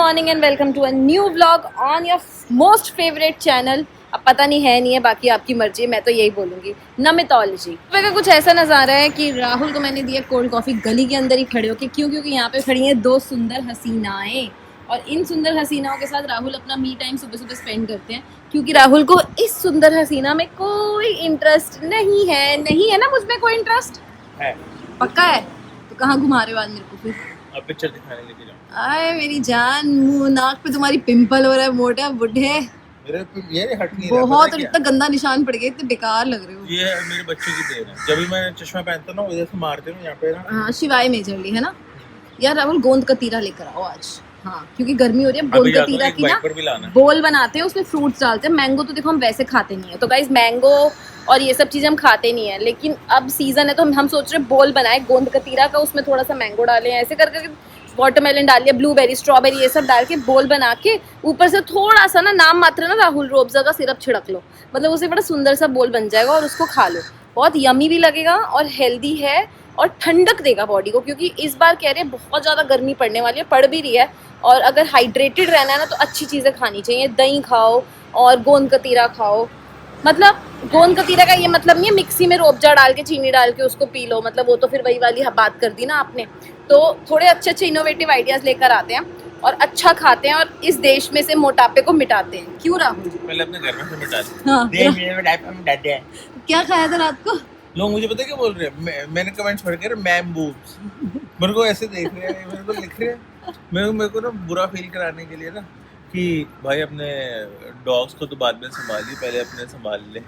Morning and welcome to a new vlog on your most favourite channel. अब पता नहीं है बाकी आपकी मर्जी है, मैं तो यही बोलूँगी नमितोलॉजी। का कुछ ऐसा नज़ारा है कि राहुल को मैंने दिया कोल्ड कॉफ़ी गली के अंदर ही खड़े होके, क्योंकि यहाँ पे खड़ी हैं दो सुंदर हसीनाएँ और इन सुंदर हसीनाओं के साथ राहुल अपना मी टाइम सुबह सुबह स्पेंड करते हैं, क्योंकि राहुल को इस सुंदर हसीना में कोई इंटरेस्ट नहीं है ना, मुझ में कोई इंटरेस्ट है। पक्का है? तो कहाँ घुमा रहे हो आज मेरे को फिर? अब पिक्चर दिखाने लेके जाओ। आए मेरी जान, मुंह नाक पे तुम्हारी पिंपल हो रहा है, मोटे बुढ़े मेरे पे ये हट नहीं रहा, बहुत, और इतना गंदा निशान पड़ गया, इतने बेकार लग रहे हो। ये मेरे बच्चों की देन है। जब भी मैं चश्मा पहनता हूँ ना इधर से मारते हूँ यहाँ पे ना। हाँ, शिवाय मेजरली है ना यार। राहुल गोंद का तीरा लेकर आओ आज। हाँ, क्योंकि गर्मी हो रही है। गोंद का तीरा की ना बोल बनाते हैं, उसमें फ्रूट्स डालते हैं। मैंगो तो देखो हम वैसे खाते नहीं है, तो गाइस मैंगो और ये सब चीज़ें हम खाते नहीं है, लेकिन अब सीजन है तो हम सोच रहे बोल बनाए गोंद का तीरा का, उसमें थोड़ा सा मैंगो डालें, ऐसे करके वाटरमेलन डाल लिया, ब्लूबेरी स्ट्रॉबेरी ये सब डाल के बोल बना के ऊपर से थोड़ा सा ना नाम मात्र ना राहुल रूअफ़ज़ा का सिरप छिड़क लो, मतलब उसे बड़ा सुंदर सा बोल बन जाएगा और उसको खा लो। बहुत यमी भी लगेगा और हेल्दी है और ठंडक देगा बॉडी को, क्योंकि इस बार कह रहे हैं बहुत ज़्यादा गर्मी पड़ने वाली है, पड़ भी रही है। और अगर हाइड्रेटेड रहना है ना तो अच्छी चीज़ें खानी चाहिए, दही खाओ और गोंद कतीरा खाओ। मतलब गोंद कतीरा का ये मतलब नहीं है मिक्सी में रूअफ़ज़ा डाल के चीनी डाल के उसको पी लो, मतलब वो तो फिर वही वाली बात कर दी ना आपने। तो थोड़े अच्छे इनोवेटिव आइडियाज़ लेकर आते हैं और अच्छा खाते हैं और इस देश में से मोटापे को मिटाते हैं। क्यों राहुल? पहले अपने घर में से मिटा दे। हाँ, क्या खाया था रात को? लोग मुझे पता क्या बोल रहे हैं, मैंने कमेंट्स पढ़ कर मैम बूब्स, मेरे को ऐसे देख रहे हैं, मेरे को लिख रहे हैं, मेरे को ना बुरा फील कराने के लिए ना कि भाई अपने डॉग्स को तो बाद में संभालिए, पहले अपने संभाल ले।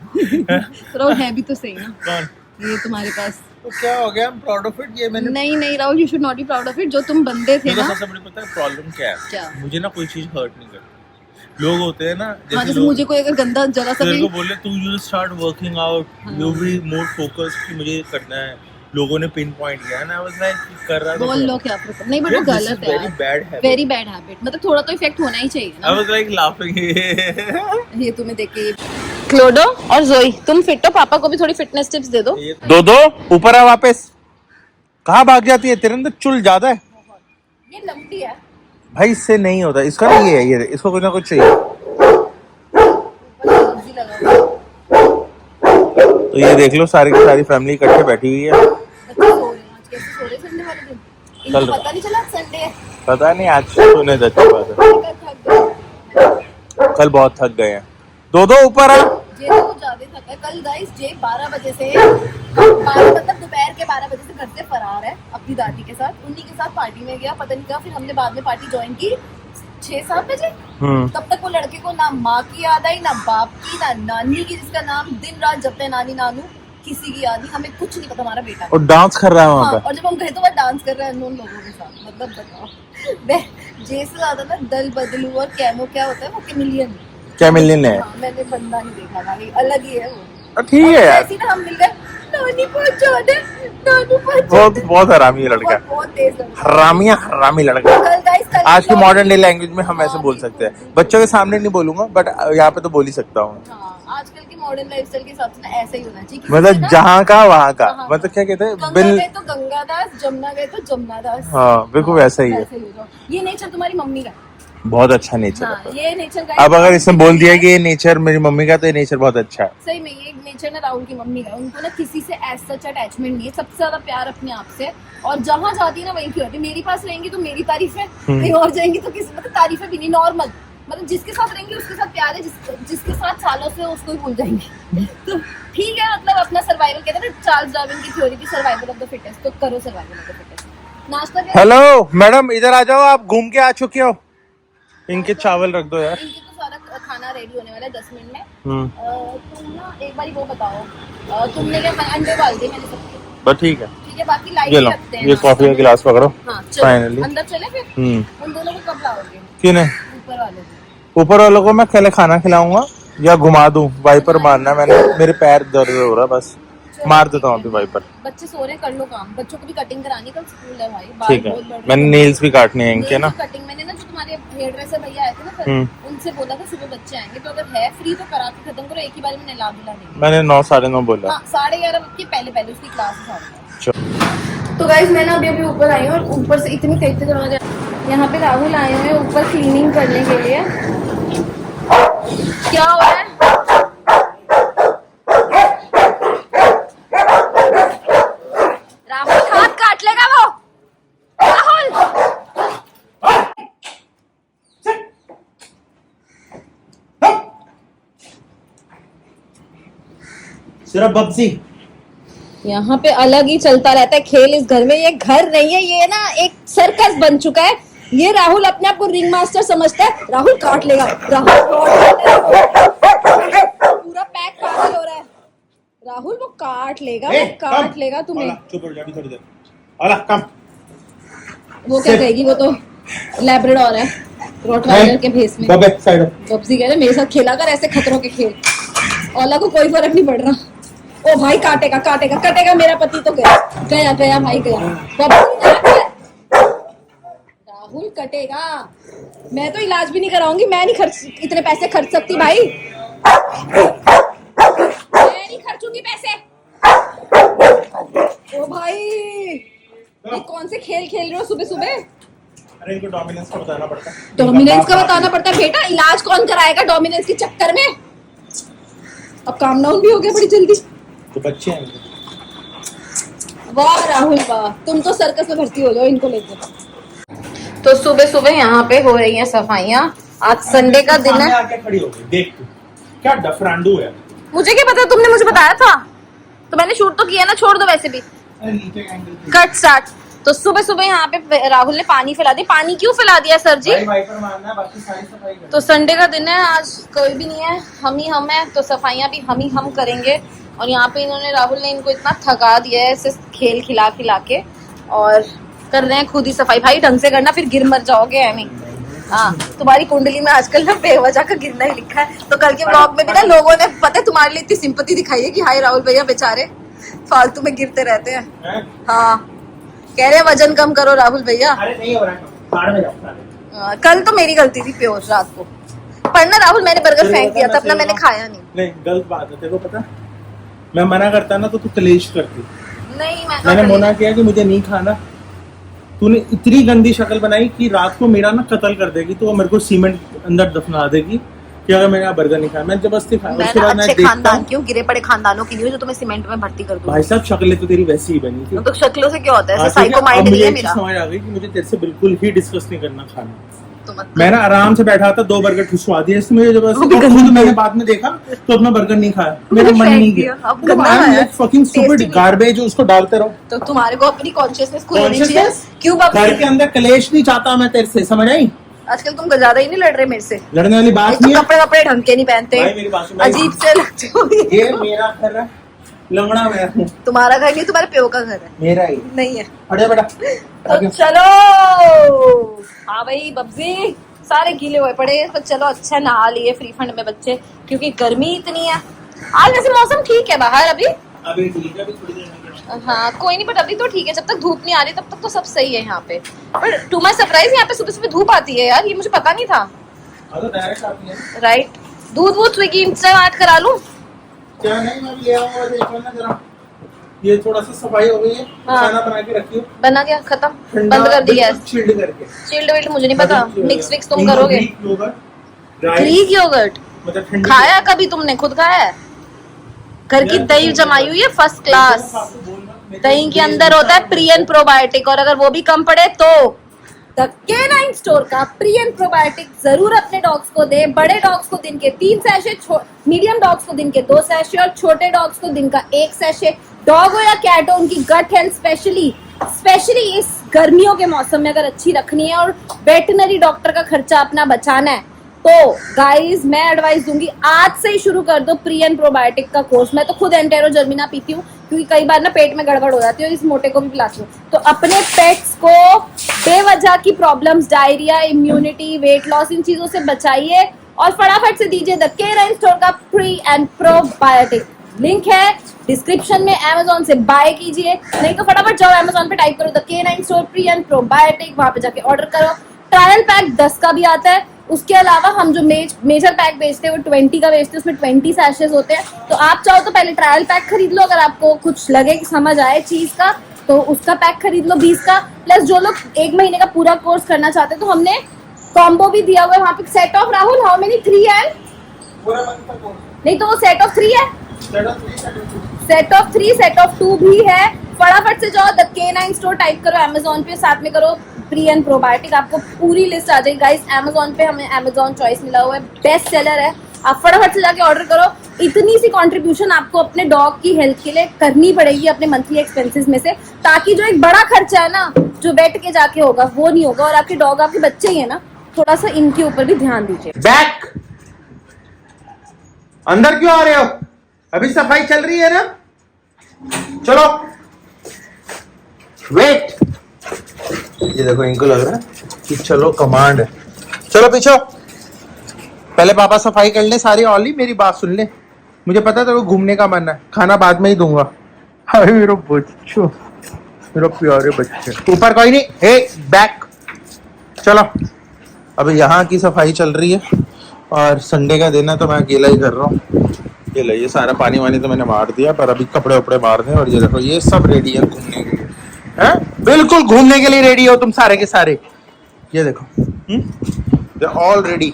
राहुल है भी तो सही ना। कौन? ये तुम्हारे पास तो क्या हो गया? I'm proud of it। ये मैंने नहीं Rahul, you should not be proud of it. जो तुम बंदे थे ना, सबसे बड़ी पता है प्रॉब्लम क्या है? क्या? मुझे ना कोई चीज हर्ट नहीं करती। लोग होते हैं ना, जैसे मुझे कोई अगर गंदा जरा सा भी बोले तू you start working out, you be more focused कि मुझे करना है, लोगों ने पिन पॉइंट किया है ना, आई वाज लाइक कर रहा बोल लो क्या प्रॉब्लम नहीं, बट वो गलत है, वेरी बैड हैबिट। मतलब थोड़ा तो इफेक्ट होना ही चाहिए ना। I was like laughing. ये तुम्हें देख के क्लोडो और जोई, तुम फिट हो, पापा को भी थोड़ी फिटनेस टिप्स दे दो। दो ऊपर आ, वापस कहाँ भाग जाती है? तेरे अंदर चुल ज्यादा है। ये लंबी है भाई, इससे नहीं होता, इसका नहीं है, ये इसको कुछ ना कुछ चाहिए। तो ये देख लो, सारी की सारी फैमिली इकट्ठे बैठी हुई है। कल पता नहीं चला संडे है। पता नहीं, आज सुने तो अच्छी बात है। कल बहुत थक गए हैं। दो ऊपर आ। जे तो कुछ ज्यादा थका है कल गाइस। जे 12 बजे से मतलब दोपहर के 12 बजे से घर से फरार है अपनी दादी के साथ, उन्हीं के साथ पार्टी में गया, पता नहीं क्या। फिर हमने बाद में पार्टी ज्वाइन की 6-7 बजे। तब तक वो लड़के को ना माँ की याद आई, ना बाप की, ना नानी की, जिसका नाम दिन रात जपते नानी नानू, किसी की याद नहीं। हमें कुछ नहीं पता हमारा बेटा। और डांस कर रहा है वहाँ पे। और जब हम गए तो वो डांस कर रहे हैं उन लोगों के साथ। मतलब बताओ, जे से ज्यादा ना दल बदलू और कैमो क्या होता है वो कैमिलियन है। मैंने बंदा नहीं देखा भाई, अलग ही है वो। ठीक है यार, ऐसी ना हम मिल गए, नानी पहुंचा दे, नानू बहुत हरामी लड़का, बहुत तेज हरामी लड़का। आज की मॉडर्न डे लैंग्वेज में हम ऐसे बोल सकते हैं। बच्चों के सामने नहीं बोलूंगा, बट यहाँ पे तो बोल ही सकता हूँ। आजकल की मॉडर्न लाइफस्टाइल के हिसाब से ना ऐसा ही होना चाहिए। मतलब जहाँ का वहाँ का, मतलब क्या कहते हैं, गंगा गए तो गंगादास, जमुना गए तो जमुनादास। हाँ बिल्कुल वैसा ही है। ये नेचर तुम्हारी मम्मी का बहुत अच्छा नेचर है। ये नेचर का। अब अगर इसने बोल दिया कि ये नेचर मेरी मम्मी का, तो ये नेचर बहुत अच्छा है। सही में ये नेचर ना राहुल की मम्मी का। उनको ना किसी से एज सच अटैचमेंट नहीं है, सबसे ज्यादा प्यार अपने आप से। और जहाँ जाती है ना वहीं की होती है। मेरे पास रहेंगी तो मेरी तारीफ है, कहीं और जाएंगी तो किसी मतलब तारीफें भी नहीं, नॉर्मल। मतलब जिसके साथ रहेंगी उसके साथ प्यार है, जिसके साथ सालों से उसको ही भूल जाएंगे। तो ठीक है, मतलब अपना सर्वाइवल कहते हैं ना, चार्ल्स डार्विन की थ्योरी थी सर्वाइवल ऑफ द फिटेस्ट, तो करो सर्वाइवल ऑफ द फिटेस्ट। नाश्ता हेलो मैडम, इधर आ जाओ, आप घूम के आ चुके हो। इनके चावल रख दो यार। इनके तो सारा खाना रेडी होने वाला है 10 मिनट में। तुम ना एक बार वो बताओ, तुमने क्या अंडे डाल दिए मैंने सबके? बस ठीक है, बाकी लाइट रखते हैं। ये कॉफी का गिलास पकड़ो। फाइनली अंदर चले फिर। उन दोनों को कब लाओगे? किन्हें? ऊपर वालों को मैं पहले खाना खिलाऊंगा या घुमा दूं। वाइपर मारना मैंने, मेरे पैर दर्द हो रहा है, बस मार देता हूँ अभी वाइपर। बच्चे सो रहे, कर लो काम। बच्चों को भी कटिंग करानी, कल स्कूल है भाई। ठीक है, मैंने नेल्स भी काटने हैं इनके ना। कटिंग मैंने ना, जो तुम्हारे हेयर ड्रेसर भैया आए थे ना कल, उनसे बोला था सुबह बच्चे आएंगे, तो अगर है फ्री तो करा के खत्म करो, एक ही बार में नहला धुला देंगे। मैंने 9 साढ़े 9 बोला। 11:30 के पहले उसकी क्लास है। तो गाइस मैं ना अभी ऊपर आई हूँ और ऊपर से इतनी तेज आवाज यहाँ पे राहुल आए हुए हैं ऊपर क्लीनिंग करने के लिए। क्या हो रहा है? राहुल हाथ काट लेगा वो। राहुल सिर्फ बब्सी। यहाँ पे अलग ही चलता रहता है खेल इस घर में। ये घर नहीं है, ये ना एक सर्कस बन चुका है। ये राहुल अपने आप को रिंग मास्टर समझता है। राहुल काट लेगा, राहुल पूरा पैक पागल हो रहा है। राहुल वो काट लेगा, वो काट लेगा तुम्हें। चुप हो जा अभी थोड़ी देर। अला कम। वो क्या कहेगी, वो तो लैब्राडोर है रॉटवाइलर के भेस में। बब्बे साइड। बब्सी कह रहे मेरे साथ खेला कर ऐसे खतरों के खेल। ओला को कोई फर्क नहीं पड़ रहा। ओ भाई काटेगा काटेगा कटेगा, मेरा पति तो गया गया गया भाई गया। बब्सी ना कर। राहुल कटेगा। मैं तो इलाज भी नहीं कराऊंगी, मैं नहीं खर्च इतने पैसे खर्च सकती भाई। मैं नहीं खर्चूंगी पैसे। ओ भाई ये कौन से खेल खेल रहे हो सुबह सुबह? अरे इनको डोमिनेंस का बताना पड़ता है। डोमिनेंस का बताना पड़ता है बेटा। इलाज कौन कराएगा डोमिनेंस के चक्कर में? अब काम डाउन भी हो गया बड़ी जल्दी। तो बच्चे हैं। वाह राहुल वाह, तुम तो सर्कस में भर्ती हो जाओ इनको लेकर। तो सुबह सुबह यहाँ पे हो रही हैं सफाइयाँ। आज संडे का दिन है। आके खड़ी हो गई, देख तू क्या डफरांडू है। मुझे क्या पता, तुमने मुझे बताया था तो मैंने शूट तो किया ना। छोड़ दो वैसे भी, कट स्टार्ट। तो सुबह सुबह यहाँ पे राहुल ने पानी फैला दिया। पानी क्यों फैला दिया सर जी? वाइपर मारना है, बाकी सारी सफाई करनी है। तो संडे का दिन है, आज कोई भी नहीं है, हम ही हम है, तो सफाइयाँ भी हम ही हम करेंगे। और यहाँ पे इन्होंने राहुल ने इनको इतना थका दिया है ऐसे खेल खिला खिला के, और कर रहे हैं खुद ही सफाई। भाई ढंग से करना, फिर गिर मर जाओगे है नहीं। हाँ तुम्हारी कुंडली में आजकल ना बेवजह का गिरना ही लिखा है। तो कल के ब्लॉग में भी ना लोगों ने पता है तुम्हारे लिए इतनी सिंपैथी दिखाई है कि हाय राहुल भैया बेचारे फालतू में गिरते रहते हैं। हाँ कह रहे हैं वजन कम करो राहुल भैया। अरे नहीं हो रहा है, बाहर में जाओ। कल तो मेरी गलती थी प्योर रात को। पर ना राहुल मैंने बर्गर फेंक दिया था अपना, मैंने खाया नहीं। गलत बात है, तेरे को पता। मैं मना करता ना तो तू कलेश करती। नहीं मैंने मना किया कि मुझे नहीं खाना। तूने इतनी गंदी शक्ल बनाई कि रात को मेरा ना कत्ल कर देगी। तो वो मेरे को सीमेंट अंदर दफना देगी कि अगर मैंने बर्गर नहीं खाया। मैं जबरदस्ती खाया। उसके बाद मैं खानदान क्यों गिरे पड़े खानदानों की नहीं जो तुम्हें सीमेंट में भर्ती कर दूं। भाई साहब शक्लें तो तेरी वैसी ही बनी थी। तो शक्लों से क्या होता है? ऐसे ठीक है, साइको माइंड अब नहीं है मुझे मेरा। समझ आ गई कि मुझे तेरे से बिल्कुल ही डिस्कस नहीं करना खाना। तो मत मैं ना आराम से बैठा था, 2 बर्गर ठुसवा दिए इसने मुझे जबरदस्ती। और खुद मैंने बाद में देखा तो अपना बर्गर नहीं खाया, मेरा मन नहीं गया। अब गंदा है फकिंग स्टूपिड गार्बेज, उसको डालते रहो। तो तुम्हारे को अपनी कॉन्शियसनेस को होनी चाहिए। क्यों बाबू घर के अंदर कलेश नहीं चाहता मैं तेरे से, समझ आई? आजकल तुम ज्यादा ही नहीं लड़ रहे मेरे से। लड़ने वाली बात तो नहीं है। कपड़े कपड़े ढंग के नहीं पहनते, भाई मेरी बात सुन, अजीब से लगते हो। ये मेरा घर है, लंगड़ा मैं हूँ। तुम्हारा घर नहीं, तुम्हारे प्यो का घर है। मेरा ही नहीं है। अरे बेटा तो चलो। हाँ भाई बब्जी सारे गीले हुए पड़े, तो चलो अच्छा नहा लिए फ्री फंड में बच्चे, क्योंकि गर्मी इतनी है। आज वैसे मौसम ठीक है बाहर अभी ठीक है, अभी थोड़ी देर में। हाँ कोई नहीं, बट अभी तो ठीक है। जब तक धूप नहीं आ रही तब तक तो सब सही है यहाँ पे। पर टू माय सरप्राइज यहाँ पे सुबह सुबह धूप आती है यार, ये मुझे पता नहीं था। तो डायरेक्ट आती है। राइट। दूध वूध स्विगी इंस्टामार्ट करा लूं? क्या नहीं, मैं ले आऊंगा। देखो ना जरा, ये थोड़ा सा सफाई हो गई है। हाँ। खाना बना के रखियो। बना गया, खत्म, बंद कर दिया है। चिल्ड करके। चिल्ड विल्ड मुझे नहीं पता, मिक्स विक्स तुम करोगे। ग्रीक योगर्ट मतलब ठंडी खाया कभी तुमने? खुद खाया है? घर की दही जमाई हुई है फर्स्ट क्लास। दही के अंदर होता है प्री एंड प्रोबायोटिक, और अगर वो भी कम पड़े तो द K9 स्टोर का प्री एंड प्रोबायोटिक जरूर अपने डॉग्स को दे। बड़े डॉग्स को दिन के 3 सैशे, मीडियम डॉग्स को दिन के 2 सैशे, और छोटे डॉग्स को दिन का 1 सैशे। डॉग हो या कैट हो, उनकी गट हेल्थ स्पेशली इस गर्मियों के मौसम में अगर अच्छी रखनी है और वेटनरी डॉक्टर का खर्चा अपना बचाना है, तो गाइज मैं एडवाइस दूंगी आज से ही शुरू कर दो प्री एंड प्रोबायोटिक का कोर्स। मैं तो खुद एंटेरो जर्मिना पीती हूँ, क्योंकि कई बार ना पेट में गड़बड़ हो जाती है, और इस मोटे को भी पिलाती हूँ। तो अपने पेट्स को बेवजह की problems, diarrhoea, immunity, weight loss, इन चीजों से बचाइए, और फटाफट से दीजिए द K9 स्टोर का प्री एंड प्रोबायोटिक। लिंक है डिस्क्रिप्शन में, Amazon से बाय कीजिए, नहीं तो फटाफट जाओ Amazon पे टाइप करो the K9 store pre and probiotic, वहां पे जाके ऑर्डर करो। ट्रायल पैक 10 का भी आता है। उसके अलावा हम जो मेजर पैक बेचते हैं वो 20 का बेचते हैं, उसमें 20 सैशेस होते हैं। तो आप चाहो तो पहले ट्रायल पैक खरीद लो, अगर आपको कुछ लगे कि समझ आए चीज का, तो उसका पैक खरीद लो 20 का, प्लस जो लोग 1 महीने का पूरा कोर्स करना चाहते हैं तो हमने कॉम्बो भी दिया हुआ है वहाँ पे। Set of Rahul how many 3 है? नहीं तो वो सेट ऑफ 3 है, सेट ऑफ 3 सेट ऑफ 2 भी है। फटाफट से जाओ द K9 स्टोर टाइप करो Amazon पे, साथ में करो प्री एंड प्रोबायोटिक, आपको पूरी लिस्ट आ जाएगी गाइस। Amazon पे हमें Amazon चॉइस मिला हुआ है, बेस्ट सेलर है, आप फटाफट से जाके ऑर्डर करो। इतनी सी कंट्रीब्यूशन आपको अपने डॉग की हेल्थ के लिए करनी पड़ेगी अपने मंथली एक्सपेंसेस में से, ताकि जो एक बड़ा खर्चा है ना जो वेट के जाके होगा वो नहीं होगा। और आपके डॉग आपके बच्चे ही है ना, थोड़ा सा इनके ऊपर भी ध्यान दीजिए। बैक अंदर क्यों आ रहे हो? अभी सफाई चल रही है ना, चलो वेट। ये देखो इनको लग रहा है कि चलो कमांड है, चलो पीछे। पहले पापा सफाई कर ले सारी। ऑली मेरी बात सुन ले, मुझे पता था वो घूमने का मन है, खाना बाद में ही दूंगा। अरे मेरे बच्चों, मेरे प्यारे बच्चे, ऊपर कोई नहीं। हे बैक चलो। अभी यहाँ की सफाई चल रही है और संडे का दिन है तो मैं अकेला ही कर रहा हूँ। ये लो, ये सारा पानी वानी तो मैंने मार दिया, पर अभी कपड़े वपड़े मार दें। और ये देखो ये सब रेडी है घूमने के लिए, है बिल्कुल घूमने के लिए रेडी हो तुम सारे के सारे। ये देखो दे ऑल रेडी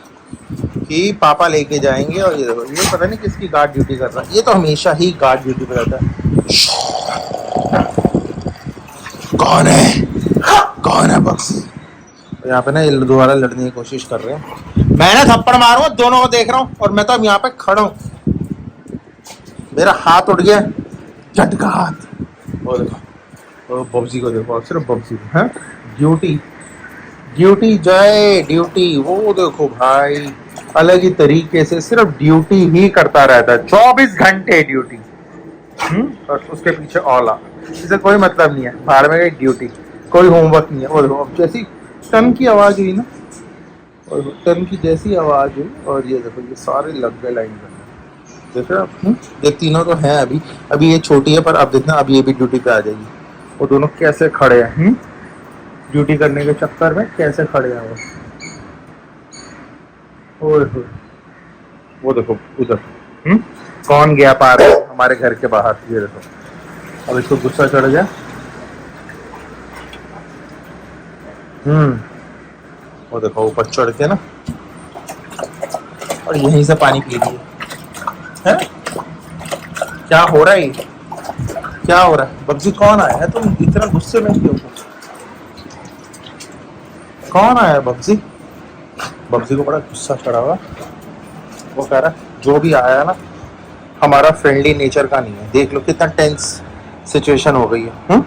कि पापा लेके जाएंगे। और ये देखो ये पता नहीं किसकी गार्ड ड्यूटी कर रहा है, ये तो हमेशा ही गार्ड ड्यूटी पे रहता है। कौन है, कौन है बक्स? यहाँ पे ना ये दोबारा लड़ने की कोशिश कर रहे हैं। मैं ना थप्पड़ मारूंगा, दोनों को देख रहा हूँ और मैं तो अब यहाँ पे खड़ा हूँ। मेरा हाथ उठ गया, झटका हाथ। वो देखो बब्जी को देखो, सिर्फ बब्जी को है ड्यूटी, ड्यूटी जय ड्यूटी। वो देखो भाई अलग ही तरीके से सिर्फ ड्यूटी ही करता रहता है, 24 घंटे ड्यूटी। और उसके पीछे औला, इसे कोई मतलब नहीं है, बाहर में गई ड्यूटी, कोई होमवर्क नहीं है। और अब जैसी टन की आवाज हुई ना, और टन की जैसी आवाज हुई, और ये देखो ये सारे लग गए लाइन में। देख रहे हो ये तीनों तो हैं अभी ये छोटी है, पर अब देखना अब ये भी ड्यूटी पे आ जाएगी। वो दोनों कैसे खड़े हैं ड्यूटी करने के चक्कर में, कैसे खड़े हैं वो। वो देखो उधर कौन गया पार हमारे घर के बाहर। ये देखो अब इसको गुस्सा चढ़ गया। वो देखो ऊपर चढ़ के ना, और यहीं से पानी पी रही है। क्या हो रहा है, क्या हो रहा है? बब्जी कौन आया है? तुम इतना गुस्से में क्यों हो? कौन आया है बब्जी? बब्जी को बड़ा गुस्सा चढ़ा हुआ। वो कह रहा जो भी आया ना हमारा फ्रेंडली नेचर का नहीं है। देख लो कितना टेंस सिचुएशन हो गई है।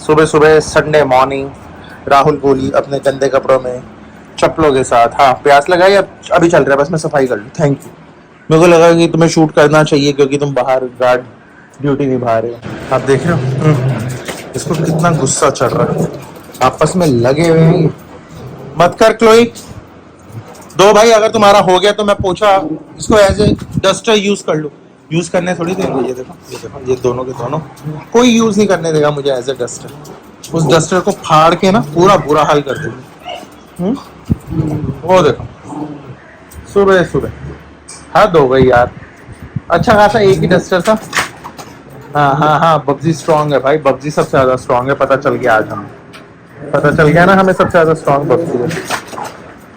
सुबह सुबह संडे मॉर्निंग राहुल बोली अपने गंदे कपड़ों में चप्पलों के साथ, हाँ प्यास लगाई, अभी चल रहा है, बस मैं सफाई कर लूँ, थैंक यू। मेरे को लगा कि तुम्हें शूट करना चाहिए क्योंकि तुम बाहर गार्ड ड्यूटी निभा रहे हो। आप देख रहे हो इसको कितना गुस्सा चढ़ रहा है, आपस में लगे हुए हैं। मत कर क्लोई, दो भाई अगर तुम्हारा हो गया तो मैं पोछा इसको एज ए डस्टर यूज कर लूँ। यूज करने थोड़ी देंगे, ये देखो ये दोनों के दोनों कोई यूज नहीं करने देगा मुझे एज ए डस्टर। उस डस्टर को फाड़ के ना पूरा बुरा हाल कर देंगे। वो देखो सुबह सुबह हद हो गई यार। अच्छा खासा एक ही डस्टर था। हाँ बब्जी स्ट्रांग है भाई, बब्जी सबसे ज्यादा स्ट्रांग है, पता चल गया आज हमें, पता चल गया ना हमें सबसे ज्यादा स्ट्रांग बब्जी है।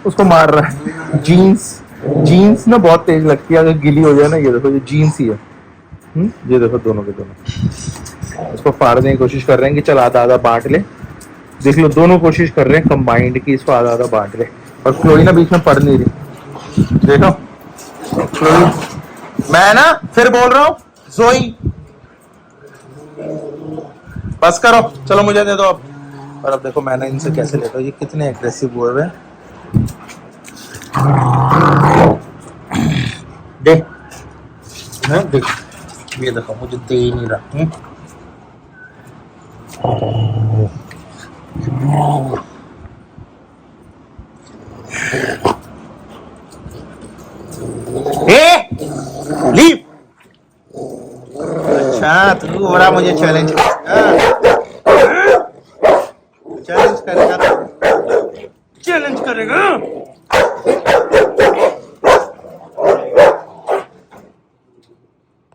उसको मार रहा है। जीन्स ना बहुत तेज लगती है, अगर गिली हो जाए ना। ये देखो ये जीन्स ही है। ये देखो दोनों के दोनों इसको फाड़ने की कोशिश कर रहे हैं कि चल आधा आधा बांट ले। देख लो दोनों कोशिश कर रहे हैं कंबाइंड की इसको आधा आधा बांट ले, और क्लोई ना बीच में पड़ नहीं रही। देखो क्लोई, मैं ना फिर बोल रहा हूँ जोई बस करो, चलो मुझे दे दो अब। और अब देखो मैंने इनसे कैसे लेता हूँ, ये कितने एग्रेसिव हुए हुए। देख ये देखो मुझे दे ही नहीं रहा। लीव। अच्छा तू बड़ा मुझे चैलेंज करेगा।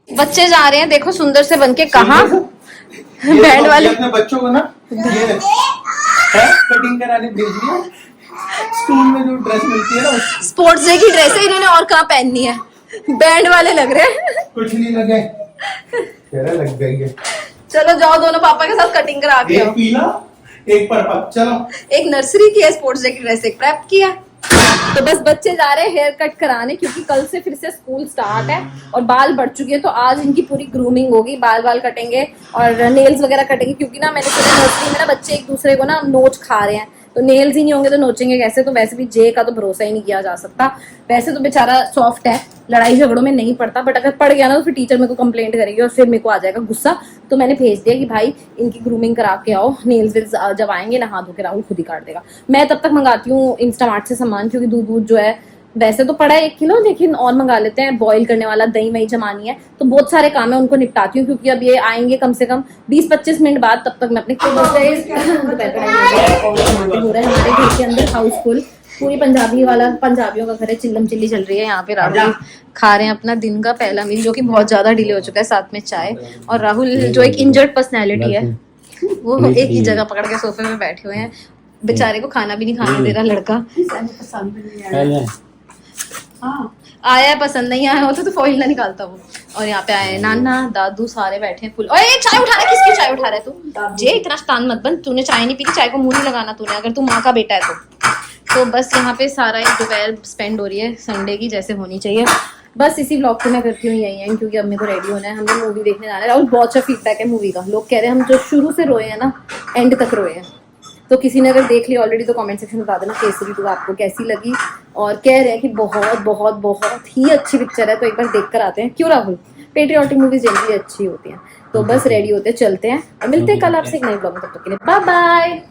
बच्चे जा रहे हैं देखो सुंदर से बनके कहाँ। बैंड वाले अपने बच्चों को ना ये कटिंग कराने भेज दिया, स्कूल में जो ड्रेस मिलती है ना स्पोर्ट्स डे की ड्रेस है, इन्होंने और कहाँ पहननी है, बैंड वाले लग रहे हैं। कुछ नहीं लगे, कह रहे लग गई है। चलो जाओ दोनों पापा के साथ कटिंग करा के एक आओ। पीला एक पर्पल, चलो। एक नर्सरी की है स्पोर्ट्स डे की ड्रेस, एक प्रेप की है। तो बस बच्चे जा रहे हैं हेयर कट कराने, क्योंकि कल से फिर से स्कूल स्टार्ट है और बाल बढ़ चुके हैं, तो आज इनकी पूरी ग्रूमिंग होगी, बाल कटेंगे और नेल्स वगैरह कटेंगे, क्योंकि ना मैंने सुना नर्सरी में ना बच्चे एक दूसरे को ना नोच खा रहे हैं, तो नेल्स ही नहीं होंगे तो नोचेंगे कैसे। तो वैसे भी जे का तो भरोसा ही नहीं किया जा सकता, वैसे तो बेचारा सॉफ्ट है, लड़ाई झगड़ों में नहीं पड़ता, बट अगर पड़ गया ना तो फिर टीचर मेरे को कंप्लेंट करेगी और फिर मेरे को आ जाएगा गुस्सा। तो मैंने भेज दिया कि भाई इनकी ग्रूमिंग करा के आओ, नेल्स वेल्स जब आएंगे नहा धो के राहुल खुद ही काट देगा। मैं तब तक मंगाती हूँ इंस्टामार्ट से सामान, क्योंकि दूध जो है वैसे तो पड़ा है 1 किलो, लेकिन और मंगा लेते हैं, बॉईल करने वाला दही वही जमानी है, तो बहुत सारे काम है उनको निपटाती हूँ, क्योंकि अब ये आएंगे कम से कम 20-25 मिनट बाद, तब तक मैं अपने हो रहा है हमारे घर के अंदर हाउसफुल, पूरी पंजाबियों का घर है, चिल्लम चिल्ली चल रही है यहाँ पे। राहुल खा रहे हैं अपना दिन का पहला मील, जो कि बहुत ज्यादा डिले हो चुका है, साथ में चाय। और राहुल जो एक इंजर्ड पर्सनैलिटी है, वो एक ही जगह पकड़ के सोफे में बैठे हुए हैं, बेचारे को खाना भी नहीं खाने दे रहा लड़का। आया है, पसंद नहीं आया होता तो फॉइल ना निकालता वो। और यहाँ पे आए नाना दादू सारे बैठे हैं फुल। ओए चाय उठा रहा है, किसकी चाय उठा रहा है तू? जे इतना शैतान मत बन, तूने चाय नहीं पी, चाय को मुंह नहीं लगाना तूने, अगर तू माँ का बेटा है तो बस यहाँ पे सारा एक दोपहर स्पेंड हो रही है संडे की, जैसे होनी चाहिए। बस इसी व्लॉग को मैं करती हूँ यही है, क्योंकि अब मेरे को रेडी होना है, हम लोग मूवी देखने जाना है। और बहुत अच्छा फीडबैक है मूवी का, लोग कह रहे हैं हम जो शुरू से रोए हैं ना एंड तक रोए हैं। तो किसी ने अगर देख लिया ऑलरेडी तो कमेंट सेक्शन में बता देना केसरी 2 आपको कैसी लगी, और कह रहे हैं कि बहुत बहुत बहुत ही अच्छी पिक्चर है, तो एक बार देख कर आते हैं। क्यों राहुल? पेट्रियोटिक मूवीज जनरली अच्छी होती हैं। तो बस रेडी होते चलते हैं और मिलते हैं कल आपसे एक नई ब्लॉग में, तब तक के लिए बाय बाय।